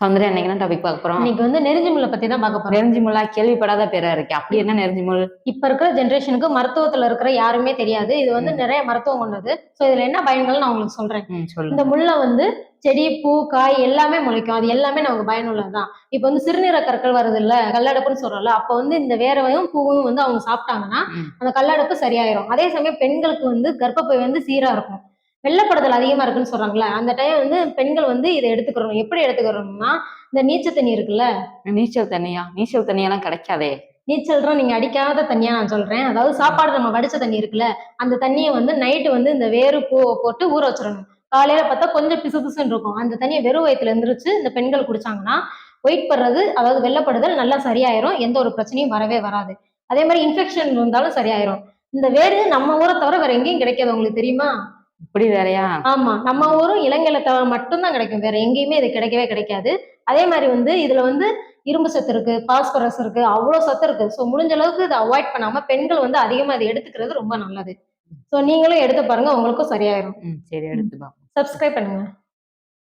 சௌந்தர்யா இன்னைக்கு என்ன டாபிக் பார்க்க போறோம்? இன்னைக்கு வந்து நெருஞ்சி முள்ளை பத்தி தான் பார்க்க போறோம். நெருஞ்சி முள்ளா? கேள்விப்படாத பேரா இருக்கு. அப்படி என்ன நெருஞ்சி முள்? இப்ப இருக்கிற ஜென்ரேஷனுக்கு மருத்துவத்துல இருக்கிற யாருமே தெரியாது. இது வந்து நிறைய மருத்துவம் கொண்டது. சோ இதுல என்ன பயன்கள் நான் உங்களுக்கு சொல்றேன். இந்த முள்ளை வந்து செடி, பூ, காய் எல்லாமே முளைக்கும். அது எல்லாமே நமக்கு பயனுள்ளதுதான். இப்ப வந்து சிறுநீரக கற்கள் வருது இல்ல, கல்லடப்புன்னு சொல்றோம்ல, அப்ப வந்து இந்த வேரவையும் பூவும் வந்து அவங்க சாப்பிட்டாங்கன்னா அந்த கல்லடப்பு சரியாயிரும். அதே சமயம் பெண்களுக்கு வந்து கர்ப்பப்பை வந்து சீரா இருக்கும். வெள்ளப்படுதல் அதிகமா இருக்குன்னு சொல்றாங்கல்ல, அந்த டைம் வந்து பெண்கள் வந்து இதை எடுத்துக்கிறோம். எப்படி எடுத்துக்கிறோம்னா, இந்த நீச்சல் தண்ணி இருக்குல்ல. நீச்சல் தண்ணியா? நீச்சல் தண்ணியெல்லாம் கிடைக்காதே. நீச்சல்தான் நீங்க அடிக்காத தண்ணியா நான் சொல்றேன். அதாவது சாப்பாடு நம்ம வடிச்ச தண்ணி இருக்குல்ல, அந்த தண்ணியை வந்து நைட்டு வந்து இந்த வேறு பூவை போட்டு ஊற வச்சிடணும். காலையில பார்த்தா கொஞ்சம் பிசு பிசுன்னு இருக்கும். அந்த தண்ணியை வெறும் வயிற்றுல எந்திரிச்சு இந்த பெண்கள் குடிச்சாங்கன்னா ஒயிட் படுறது, அதாவது வெள்ளப்படுதல் நல்லா சரியாயிரும். எந்த ஒரு பிரச்சனையும் வரவே வராது. அதே மாதிரி இன்ஃபெக்ஷன் இருந்தாலும் சரியாயிரும். இந்த வேறு நம்ம ஊரை தவிர வேற எங்கேயும் கிடைக்காது. உங்களுக்கு தெரியுமா? இப்படி வேறையா? ஆமா, நம்ம ஊரும் இலங்கையில மட்டும்தான் கிடைக்கும். வேற எங்கேயுமே இது கிடைக்கவே கிடைக்காது. அதே மாதிரி வந்து இதுல வந்து இரும்பு சத்து இருக்கு, பாஸ்பரஸ் இருக்கு, அவ்வளவு சத்து இருக்கு. ஸோ முடிஞ்ச அளவுக்கு இதை அவாய்ட் பண்ணாம பெண்கள் வந்து அதிகமா இதை எடுத்துக்கிறது ரொம்ப நல்லது. ஸோ நீங்களும் எடுத்து பாருங்க, உங்களுக்கும் சரியாயிரும். சரி, எடுத்து பாப்போம். சப்ஸ்கிரைப் பண்ணுங்க.